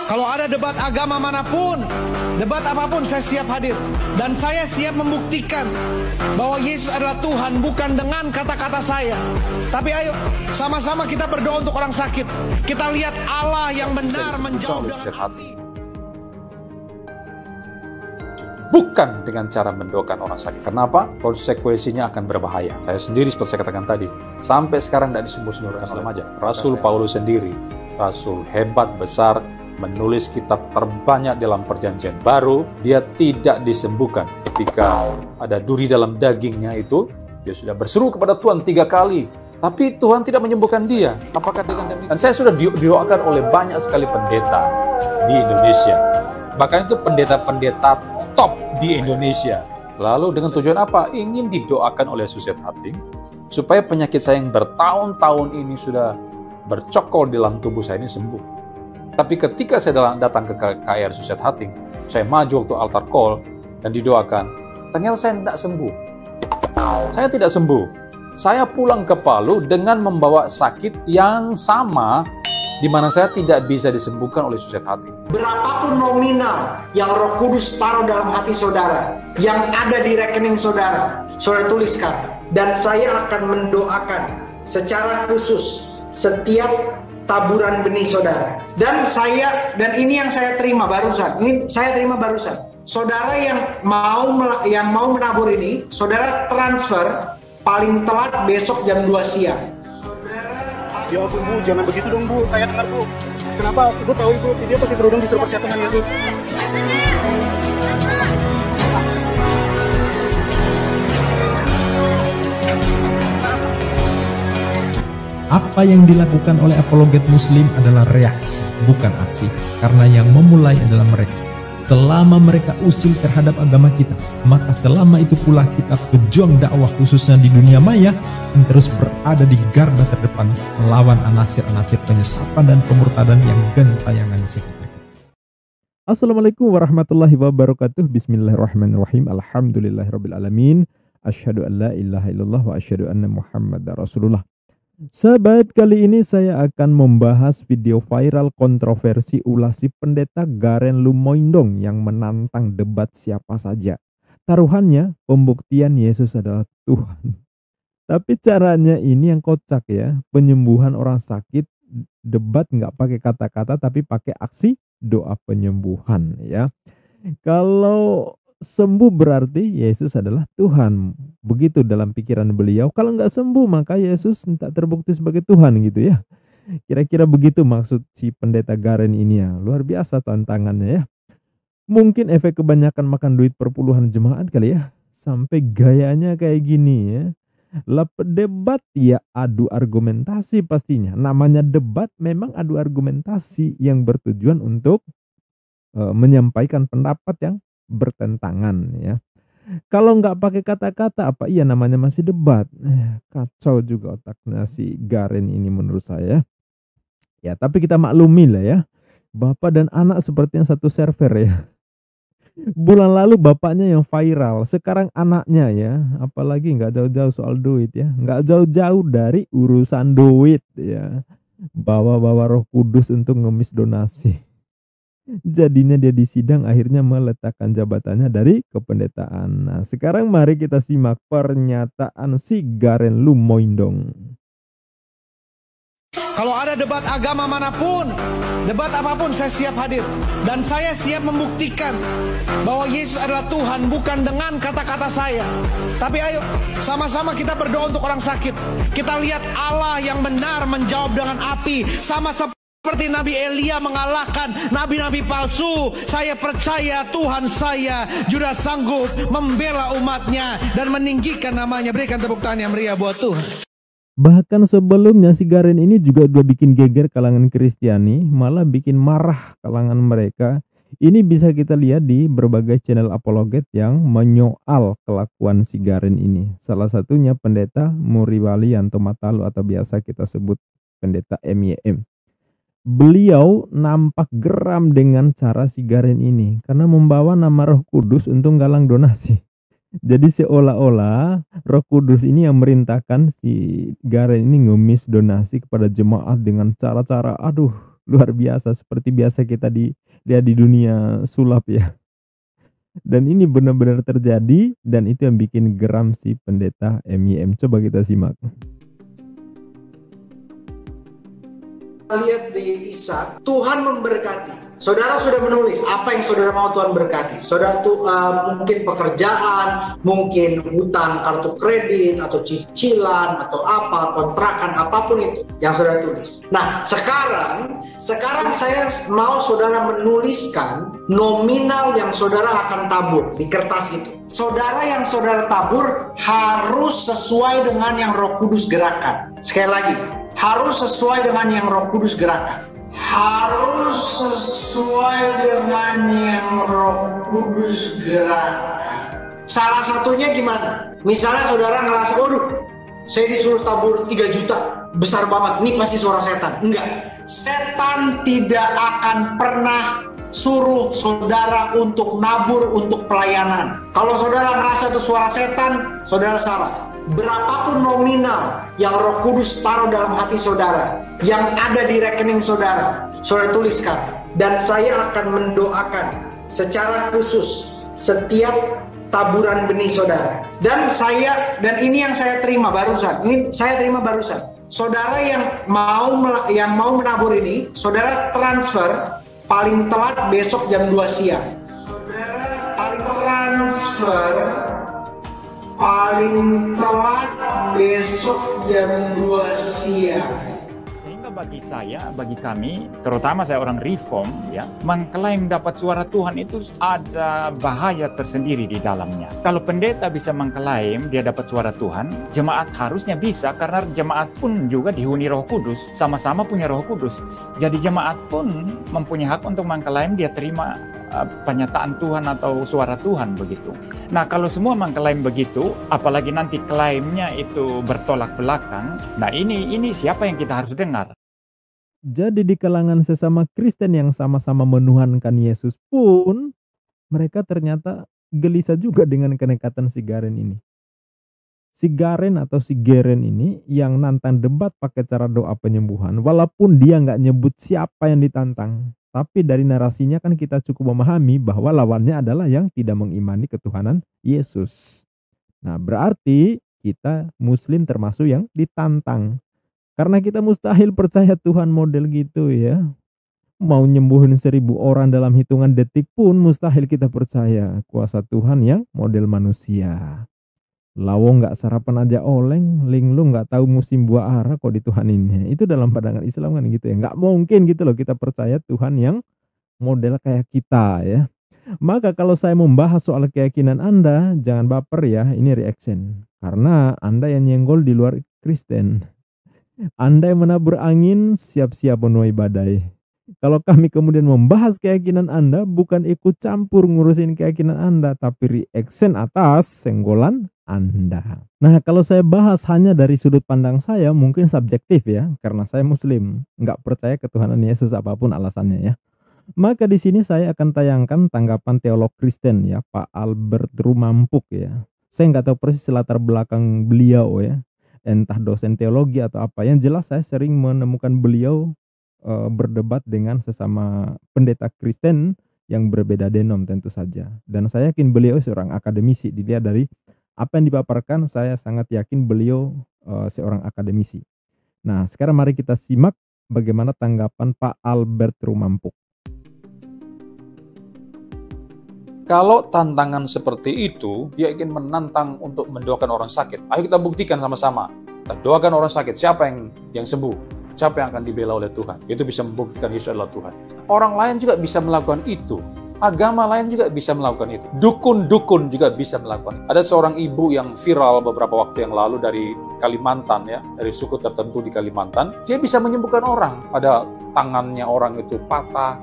Kalau ada debat agama manapun, debat apapun saya siap hadir. Dan saya siap membuktikan bahwa Yesus adalah Tuhan, bukan dengan kata-kata saya. Tapi ayo, sama-sama kita berdoa untuk orang sakit. Kita lihat Allah yang benar menjawab dengan hati. Bukan dengan cara mendoakan orang sakit. Kenapa? Konsekuensinya akan berbahaya. Saya sendiri seperti saya katakan tadi, sampai sekarang tidak disembuh-sembuh oleh aja. Rasul Paulus sendiri, rasul hebat, besar, menulis kitab terbanyak dalam perjanjian baru, dia tidak disembuhkan. Ketika ada duri dalam dagingnya itu, dia sudah berseru kepada Tuhan 3 kali. Tapi Tuhan tidak menyembuhkan dia. Apakah dengan demikian? Dan saya sudah didoakan oleh banyak sekali pendeta di Indonesia. Bahkan itu pendeta-pendeta top di Indonesia. Lalu dengan tujuan apa? Ingin didoakan oleh Suset Hating supaya penyakit saya yang bertahun-tahun ini sudah bercokol di dalam tubuh saya ini sembuh. Tapi ketika saya datang ke KR Suset Hating, saya maju waktu altar call dan didoakan, ternyata saya tidak sembuh. Saya tidak sembuh. Saya pulang ke Palu dengan membawa sakit yang sama, di mana saya tidak bisa disembuhkan oleh Suset Hating. Berapapun nominal yang Roh Kudus taruh dalam hati saudara, yang ada di rekening saudara, saudara tuliskan. Dan saya akan mendoakan secara khusus setiap taburan benih saudara. Dan ini yang saya terima barusan. Saudara yang mau menabur ini, saudara transfer paling telat besok jam 2 siang. Ya ampun Bu, jangan begitu dong Bu, saya dengar Bu. Kenapa? Ibu tahu Ibu, dia pakai kerudung disuruh percaya dengan Yesus. Apa yang dilakukan oleh apologet muslim adalah reaksi, bukan aksi. Karena yang memulai adalah mereka. Selama mereka usil terhadap agama kita, maka selama itu pula kita pejuang dakwah khususnya di dunia maya dan terus berada di garda terdepan melawan anasir-anasir penyesatan dan pemurtadan yang gentayangan di sekitar kita. Assalamualaikum warahmatullahi wabarakatuh. Bismillahirrahmanirrahim. Alhamdulillahirrabbilalamin. Asyhadu an la ilaha illallah wa asyhadu anna Muhammadar Rasulullah. Sahabat, kali ini saya akan membahas video viral kontroversi ulah si pendeta Garen Lumoindong yang menantang debat siapa saja. Taruhannya pembuktian Yesus adalah Tuhan. Tapi caranya ini yang kocak ya. Penyembuhan orang sakit, debat nggak pakai kata-kata tapi pakai aksi doa penyembuhan ya. Kalau sembuh berarti Yesus adalah Tuhan. Begitu dalam pikiran beliau. Kalau nggak sembuh maka Yesus tak terbukti sebagai Tuhan gitu ya. Kira-kira begitu maksud si pendeta Garen ini ya. Luar biasa tantangannya ya. Mungkin efek kebanyakan makan duit perpuluhan jemaat kali ya. Sampai gayanya kayak gini ya. Debat ya adu argumentasi pastinya. Namanya debat memang adu argumentasi yang bertujuan untuk menyampaikan pendapat yang bertentangan ya. Kalau nggak pakai kata-kata apa iya namanya masih debat. Kacau juga otaknya si Garen ini menurut saya. Ya tapi kita maklumi lah ya. Bapak dan anak sepertinya satu server ya. Bulan lalu bapaknya yang viral, sekarang anaknya ya. Apalagi nggak jauh-jauh soal duit ya. Nggak jauh-jauh dari urusan duit ya. Bawa-bawa Roh Kudus untuk ngemis donasi. Jadinya dia di sidang akhirnya meletakkan jabatannya dari kependetaan. Nah, sekarang mari kita simak pernyataan si Garen Lumoindong. Kalau ada debat agama manapun, debat apapun saya siap hadir. Dan saya siap membuktikan bahwa Yesus adalah Tuhan, bukan dengan kata-kata saya. Tapi ayo, sama-sama kita berdoa untuk orang sakit. Kita lihat Allah yang benar menjawab dengan api. Seperti Nabi Elia mengalahkan nabi-nabi palsu. Saya percaya Tuhan saya juga sanggup membela umatnya dan meninggikan namanya. Berikan tepuk tangan yang meriah buat Tuhan. Bahkan sebelumnya si Garen ini juga udah bikin geger kalangan Kristiani, malah bikin marah kalangan mereka. Ini bisa kita lihat di berbagai channel apologet yang menyoal kelakuan si Garen ini. Salah satunya pendeta Muriwali Yanto Matalu atau biasa kita sebut pendeta MYM. Beliau nampak geram dengan cara si Garen ini karena membawa nama Roh Kudus untuk galang donasi. Jadi seolah-olah Roh Kudus ini yang merintahkan si Garen ini ngemis donasi kepada jemaat dengan cara-cara luar biasa, seperti biasa kita lihat di dunia sulap ya. Dan ini benar-benar terjadi, dan itu yang bikin geram si pendeta MYM. Coba kita simak. Lihat di Ishak, Tuhan memberkati. Saudara sudah menulis apa yang saudara mau Tuhan berkati. Saudara tuh mungkin pekerjaan, mungkin hutang kartu kredit atau cicilan atau apa, kontrakan, apapun itu yang saudara tulis. Nah, sekarang saya mau saudara menuliskan nominal yang saudara akan tabur di kertas itu. Saudara yang saudara tabur harus sesuai dengan yang Roh Kudus gerakan. Sekali lagi, harus sesuai dengan yang Roh Kudus gerakan. Harus sesuai dengan yang Roh Kudus gerakan. Salah satunya gimana? Misalnya saudara ngerasa, waduh, saya disuruh tabur 3 juta, besar banget, ini pasti suara setan. Enggak, setan tidak akan pernah suruh saudara untuk nabur untuk pelayanan. Kalau saudara ngerasa itu suara setan, saudara salah. Berapapun nominal yang Roh Kudus taruh dalam hati saudara, yang ada di rekening saudara, saudara tuliskan. Dan saya akan mendoakan secara khusus setiap taburan benih saudara. Dan ini yang saya terima barusan. Saudara yang mau menabur ini, saudara transfer paling telat besok jam 2 siang. Saudara paling telat besok jam 2 siang. Sehingga bagi kami, terutama saya orang reform, ya, mengklaim dapat suara Tuhan itu ada bahaya tersendiri di dalamnya. Kalau pendeta bisa mengklaim dia dapat suara Tuhan, jemaat harusnya bisa, karena jemaat pun juga dihuni Roh Kudus, sama-sama punya Roh Kudus. Jadi jemaat pun mempunyai hak untuk mengklaim dia terima penyataan Tuhan atau suara Tuhan begitu. Nah, kalau semua mengklaim begitu, apalagi nanti klaimnya itu bertolak belakang, nah ini siapa yang kita harus dengar? Jadi di kalangan sesama Kristen yang sama-sama menuhankan Yesus pun, mereka ternyata gelisah juga dengan kenekatan si Garen ini. Si Garen atau si Geren ini yang nantang debat pakai cara doa penyembuhan, walaupun dia nggak nyebut siapa yang ditantang. Tapi dari narasinya kan kita cukup memahami bahwa lawannya adalah yang tidak mengimani ketuhanan Yesus. Nah, berarti kita Muslim termasuk yang ditantang. Karena kita mustahil percaya Tuhan model gitu ya. Mau nyembuhin 1000 orang dalam hitungan detik pun mustahil kita percaya kuasa Tuhan yang model manusia. Lawong nggak sarapan aja oleng, linglung nggak tahu musim buah ara kok dituhaninnya. Itu dalam pandangan Islam kan gitu ya. Nggak mungkin gitu loh kita percaya Tuhan yang model kayak kita ya. Maka kalau saya membahas soal keyakinan Anda, jangan baper ya, ini reaction. Karena Anda yang nyenggol di luar Kristen. Anda yang menabur angin, siap-siap menuai badai. Kalau kami kemudian membahas keyakinan Anda, bukan ikut campur ngurusin keyakinan Anda, tapi reaction atas senggolan Anda. Nah, kalau saya bahas hanya dari sudut pandang saya, mungkin subjektif ya, karena saya Muslim, nggak percaya ketuhanan Yesus apapun alasannya ya. Maka di sini saya akan tayangkan tanggapan teolog Kristen ya, Pak Albert Rumampuk ya. Saya nggak tahu persis latar belakang beliau ya, entah dosen teologi atau apa. Yang jelas saya sering menemukan beliau berdebat dengan sesama pendeta Kristen yang berbeda denom tentu saja. Dan saya yakin beliau seorang akademisi. Dilihat dari apa yang dipaparkan, saya sangat yakin beliau seorang akademisi. Nah, sekarang mari kita simak bagaimana tanggapan Pak Albert Rumampuk. Kalau tantangan seperti itu, dia ingin menantang untuk mendoakan orang sakit. Ayo kita buktikan sama-sama. Kita doakan orang sakit. Siapa yang sembuh? Siapa yang akan dibela oleh Tuhan? Itu bisa membuktikan Yesus adalah Tuhan. Orang lain juga bisa melakukan itu. Agama lain juga bisa melakukan itu. Dukun-dukun juga bisa melakukan itu. Ada seorang ibu yang viral beberapa waktu yang lalu dari Kalimantan ya, dari suku tertentu di Kalimantan. Dia bisa menyembuhkan orang. Pada tangannya orang itu patah,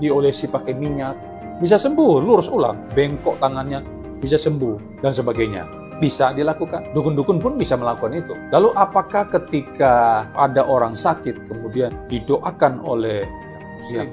diolesi pakai minyak. Bisa sembuh, lurus ulang. Bengkok tangannya, bisa sembuh, dan sebagainya. Bisa dilakukan. Dukun-dukun pun bisa melakukan itu. Lalu apakah ketika ada orang sakit kemudian didoakan oleh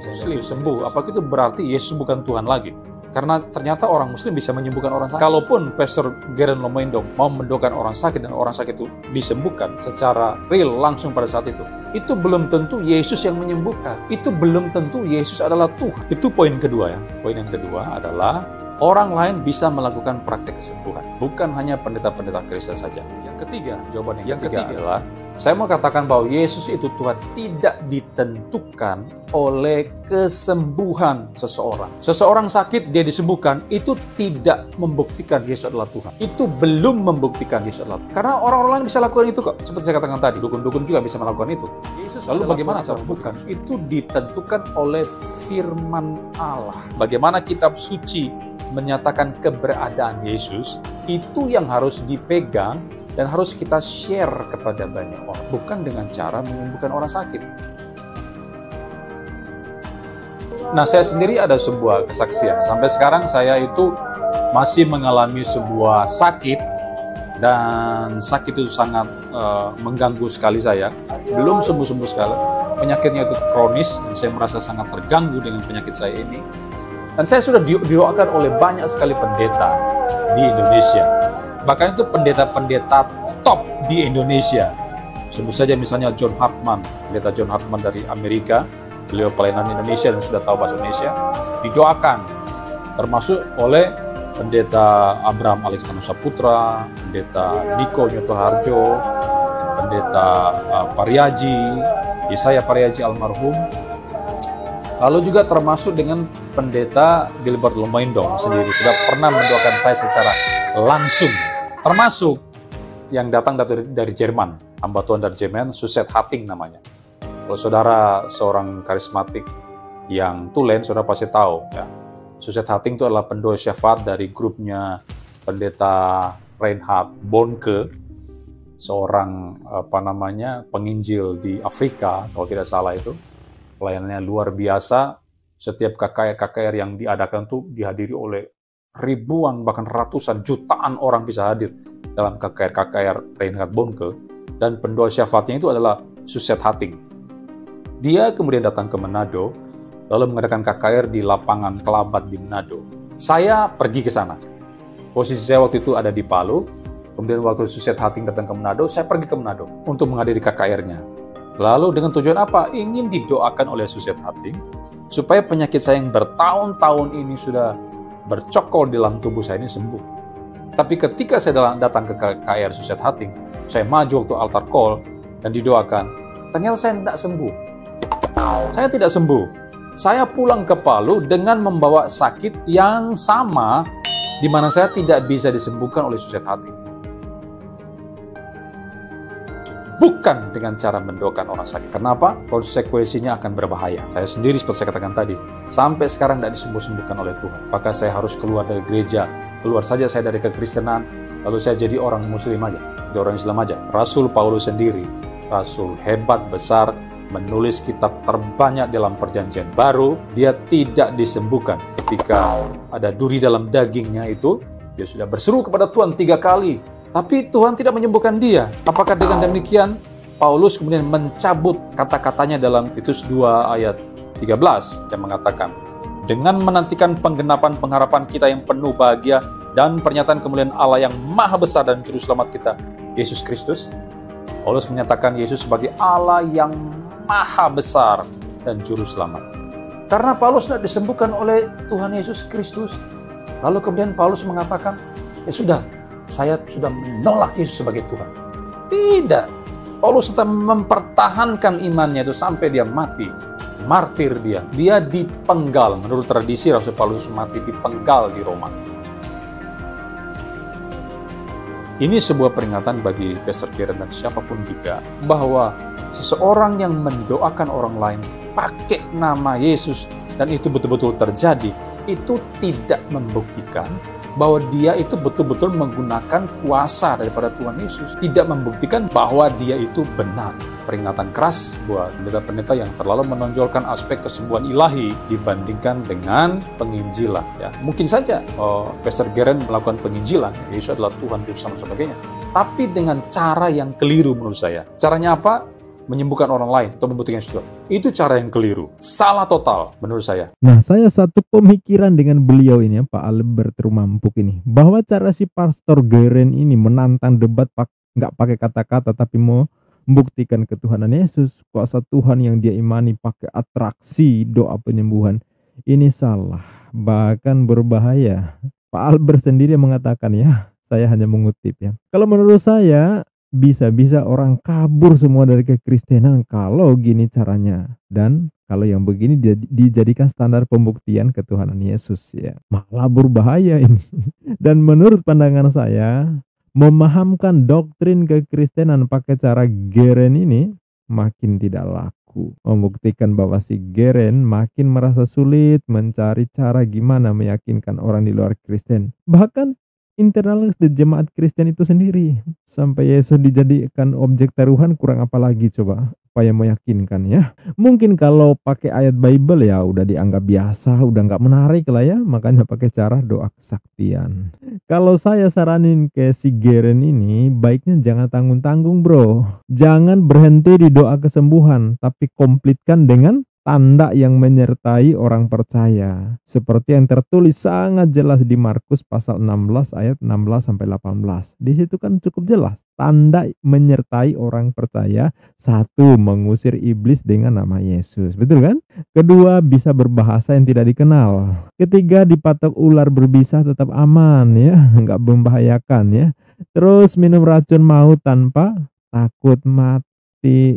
Muslim sembuh, apakah itu berarti Yesus bukan Tuhan lagi? Karena ternyata orang muslim bisa menyembuhkan orang sakit. Kalaupun Pastor Geren Lomoindong mau mendoakan orang sakit dan orang sakit itu disembuhkan secara real langsung pada saat itu belum tentu Yesus yang menyembuhkan. Itu belum tentu Yesus adalah Tuhan. Itu poin kedua ya. Poin yang kedua adalah orang lain bisa melakukan praktek kesembuhan. Bukan hanya pendeta-pendeta Kristen saja. Yang ketiga, jawaban yang ketiga adalah saya mau katakan bahwa Yesus itu Tuhan tidak ditentukan oleh kesembuhan seseorang. Seseorang sakit, dia disembuhkan, itu tidak membuktikan Yesus adalah Tuhan. Itu belum membuktikan Yesus adalah Tuhan. Karena orang-orang lain bisa lakukan itu kok. Seperti saya katakan tadi, dukun-dukun juga bisa melakukan itu. Yesus lalu bagaimana cara membuktikan? Itu ditentukan oleh firman Allah. Bagaimana kitab suci menyatakan keberadaan Yesus, itu yang harus dipegang dan harus kita share kepada banyak orang, bukan dengan cara menyembuhkan orang sakit. Nah, saya sendiri ada sebuah kesaksian. Sampai sekarang saya itu masih mengalami sebuah sakit, dan sakit itu sangat mengganggu sekali saya. Belum sembuh-sembuh sekali. Penyakitnya itu kronis, dan saya merasa sangat terganggu dengan penyakit saya ini. Dan saya sudah didoakan oleh banyak sekali pendeta di Indonesia. Bahkan itu pendeta-pendeta top di Indonesia. Sebut saja misalnya John Hartman, pendeta John Hartman dari Amerika. Beliau pelayanan Indonesia dan sudah tahu bahasa Indonesia. Didoakan, termasuk oleh pendeta Abraham Alexander Saputra, pendeta Niko Nyoto Harjo, pendeta Pariaji, Yesaya Pariaji almarhum. Lalu juga termasuk dengan pendeta Gilbert Lomoindong sendiri sudah pernah mendoakan saya secara langsung. Termasuk yang datang dari Jerman, hamba Tuhan dari Jerman, Suzette Hatting namanya. Kalau saudara seorang karismatik yang tulen, saudara pasti tahu ya. Suzette Hatting itu adalah pendoa syafaat dari grupnya pendeta Reinhard Bonke, seorang penginjil di Afrika kalau tidak salah itu. Pelayanannya luar biasa. Setiap KKR yang diadakan tuh dihadiri oleh ribuan bahkan ratusan jutaan orang bisa hadir dalam KKR Reinhard Bonke, dan pendoa syafaatnya itu adalah Suzette Hatting. Dia kemudian datang ke Manado lalu mengadakan KKR di lapangan Kelabat di Manado. Saya pergi ke sana. Posisi saya waktu itu ada di Palu. Kemudian waktu Suzette Hatting datang ke Manado, saya pergi ke Manado untuk menghadiri KKR-nya. Lalu dengan tujuan apa? Ingin didoakan oleh Suzette Hatting supaya penyakit saya yang bertahun-tahun ini sudah bercokol di dalam tubuh saya ini sembuh. Tapi ketika saya datang ke KKR Suzette Hatting, saya maju waktu altar call dan didoakan, ternyata saya tidak sembuh. Saya tidak sembuh. Saya pulang ke Palu dengan membawa sakit yang sama di mana saya tidak bisa disembuhkan oleh Suzette Hatting. Bukan dengan cara mendoakan orang sakit. Kenapa? Konsekuensinya akan berbahaya. Saya sendiri seperti saya katakan tadi, sampai sekarang tidak disembuh-sembuhkan oleh Tuhan. Maka saya harus keluar dari gereja, keluar saja saya dari kekristenan, lalu saya jadi orang muslim aja, jadi orang Islam aja. Rasul Paulus sendiri, rasul hebat, besar, menulis kitab terbanyak dalam perjanjian baru, dia tidak disembuhkan. Ketika ada duri dalam dagingnya itu, dia sudah berseru kepada Tuhan 3 kali. Tapi Tuhan tidak menyembuhkan dia. Apakah dengan demikian Paulus kemudian mencabut kata-katanya dalam Titus 2 ayat 13 yang mengatakan, dengan menantikan penggenapan pengharapan kita yang penuh bahagia dan pernyataan kemuliaan Allah yang maha besar dan juru selamat kita, Yesus Kristus. Paulus menyatakan Yesus sebagai Allah yang maha besar dan juru selamat. Karena Paulus tidak disembuhkan oleh Tuhan Yesus Kristus. Lalu kemudian Paulus mengatakan, ya sudah, saya sudah menolak Yesus sebagai Tuhan. Tidak. Paulus tetap mempertahankan imannya itu sampai dia mati. Martir dia. Dia dipenggal. Menurut tradisi Rasul Paulus mati dipenggal di Roma. Ini sebuah peringatan bagi Pastor Geren dan siapapun juga, bahwa seseorang yang mendoakan orang lain pakai nama Yesus dan itu betul-betul terjadi, itu tidak membuktikan bahwa dia itu betul-betul menggunakan kuasa daripada Tuhan Yesus. Tidak membuktikan bahwa dia itu benar. Peringatan keras buat pendeta-pendeta yang terlalu menonjolkan aspek kesembuhan ilahi dibandingkan dengan penginjilan. Ya, mungkin saja Pastor Geren melakukan penginjilan, Yesus adalah Tuhan, Yesus sama sebagainya. Tapi dengan cara yang keliru menurut saya. Caranya apa? menyembuhkan orang lain atau membuktikan sesuatu. Itu cara yang keliru. Salah total menurut saya. Nah, saya satu pemikiran dengan beliau ini, Pak Albert Rumampuk ini, bahwa cara si Pastor Geren ini menantang debat nggak pakai kata-kata tapi mau membuktikan ketuhanan Yesus, kuasa Tuhan yang dia imani pakai atraksi doa penyembuhan, ini salah, bahkan berbahaya. Pak Albert sendiri mengatakan, ya, saya hanya mengutip ya. Kalau menurut saya, bisa-bisa orang kabur semua dari kekristenan kalau gini caranya. Dan kalau yang begini dijadikan standar pembuktian ketuhanan Yesus ya. Malah berbahaya ini. Dan menurut pandangan saya, memahamkan doktrin kekristenan pakai cara Geren ini makin tidak laku. Membuktikan bahwa si Geren makin merasa sulit mencari cara gimana meyakinkan orang di luar Kristen. Bahkan internal jemaat Kristen itu sendiri. Sampai Yesus dijadikan objek taruhan, kurang apa lagi coba upaya meyakinkan ya. Mungkin kalau pakai ayat Bible ya udah dianggap biasa, udah nggak menarik lah ya. Makanya pakai cara doa kesaktian. Kalau saya saranin ke si Geren ini, baiknya jangan tanggung-tanggung bro. Jangan berhenti di doa kesembuhan, tapi komplitkan dengan tanda yang menyertai orang percaya. Seperti yang tertulis sangat jelas di Markus pasal 16 ayat 16 sampai 18. Di situ kan cukup jelas. Tanda menyertai orang percaya. Satu, mengusir iblis dengan nama Yesus. Betul kan? Kedua, bisa berbahasa yang tidak dikenal. Ketiga, dipatok ular berbisa tetap aman ya. Nggak membahayakan ya. Terus minum racun maut tanpa takut mati.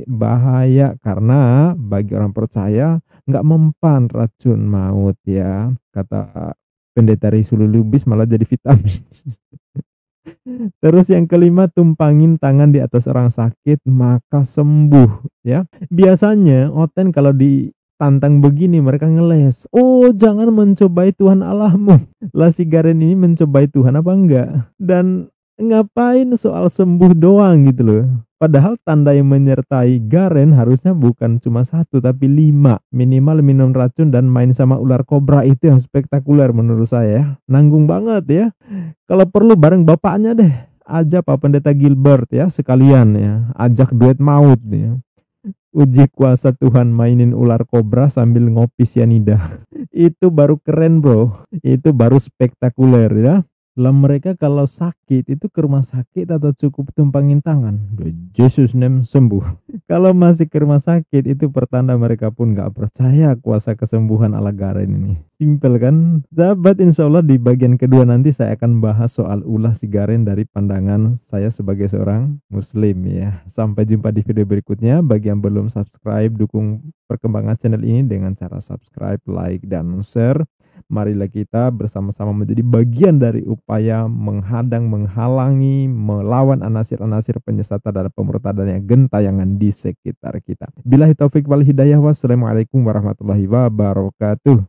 Bahaya karena bagi orang percaya nggak mempan racun maut ya, kata pendeta Risulu Lubis malah jadi vitamin. Terus yang kelima, tumpangin tangan di atas orang sakit maka sembuh ya. Biasanya Oten kalau ditantang begini mereka ngeles, oh jangan mencobai Tuhan Allahmu. Lah si Geren ini mencobai Tuhan apa enggak? Dan ngapain soal sembuh doang gitu loh. Padahal tanda yang menyertai Geren harusnya bukan cuma 1 tapi 5. Minimal minum racun dan main sama ular kobra, itu yang spektakuler menurut saya. Nanggung banget ya. Kalau perlu bareng bapaknya deh. Ajak Pak Pendeta Gilbert ya sekalian ya. Ajak duet maut ya. Uji kuasa Tuhan mainin ular kobra sambil ngopi sianida. Itu baru keren bro. Itu baru spektakuler ya. Lah mereka kalau sakit itu ke rumah sakit atau cukup tumpangin tangan? Yesus name sembuh. Kalau masih ke rumah sakit itu pertanda mereka pun gak percaya kuasa kesembuhan ala Geren ini. Simpel kan? Sahabat, insya Allah di bagian kedua nanti saya akan bahas soal ulah si Geren dari pandangan saya sebagai seorang muslim ya. Sampai jumpa di video berikutnya. Bagi yang belum subscribe, dukung perkembangan channel ini dengan cara subscribe, like, dan share. Marilah kita bersama-sama menjadi bagian dari upaya menghadang, menghalangi, melawan anasir-anasir penyesatan dan pemurtadan yang gentayangan di sekitar kita. Billahi taufik wal hidayah. Wassalamualaikum warahmatullahi wabarakatuh.